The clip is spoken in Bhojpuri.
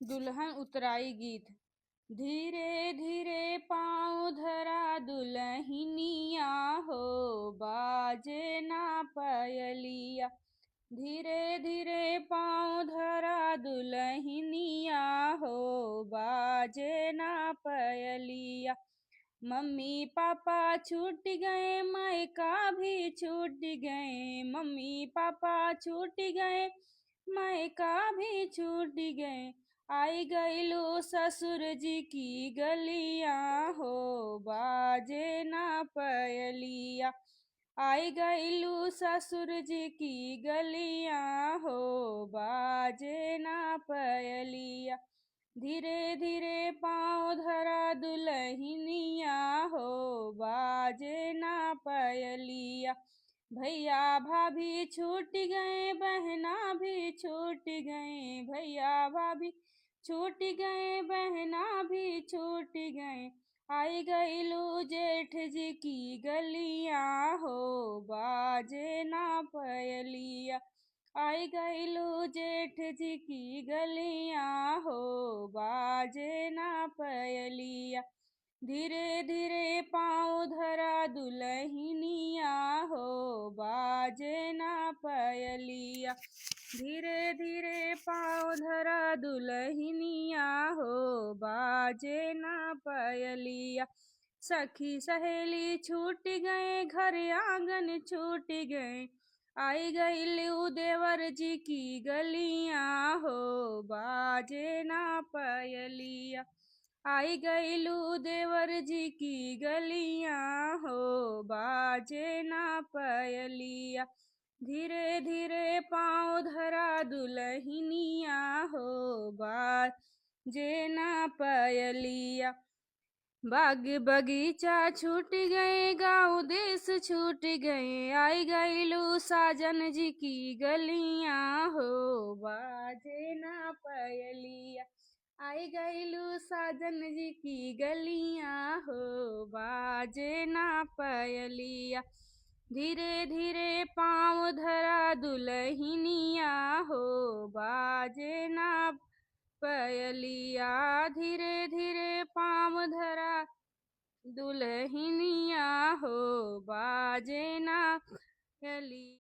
दुल्हन उतराई गीत। धीरे धीरे पाँव धरा दुल्हनिया हो, बाजे ना पायलिया। धीरे धीरे पाँव धरा दुल्हनिया हो, बाजे ना पायलिया। मम्मी पापा छूट गए, मायका भी छूट गए। मम्मी पापा छूट गए, मायका भी छूट गए। आई गईलू ससुर जी की गलियां हो, बाजे ना पायलिया। आई गईलू ससुर जी की गलियां हो, बाजे ना पायलिया। धीरे धीरे पाँव धरा दुल्हनिया हो, बाजे ना पायलिया। भैया भाभी छूट गए, बहना भी छूट गए। भैया भाभी छूट गए, बहना भी छूट गए। आई गईलू जेठ जी की गलियां हो, बाजे ना पायलिया। आई गईलू जेठ जी की गलियां हो, बाजे ना पायलिया। धीरे धीरे पाँव धरा दुल्हनिया हो, बाजे ना पायलिया। धीरे धीरे पाँव धरा दुल्हनिया हो, बाजे ना पायलिया। सखी सहेली छूट गए, घर आंगन छूट गए। आई गईलू देवर जी की गलियां हो, बाजे ना पायलिया। आई गईलू देवर जी की गलियां हो, बाजे ना पायलिया। धीरे धीरे पाँव धरा दुल्हनिया हो, बाजे ना पायलिया। बाग बगीचा छूट गए, गाँव देश छूट गए। आई गईलू साजन जी की गलियां हो, बाजे ना पायलिया। आई गईलू साजन जी की गलियां हो, बाजे ना पायलिया। धीरे धीरे पाँव धरा दुल्हनिया हो, बाजे ना पायलिया। धीरे धीरे पाँव धरा दुल्हनिया हो, बाजे ना पायलिया।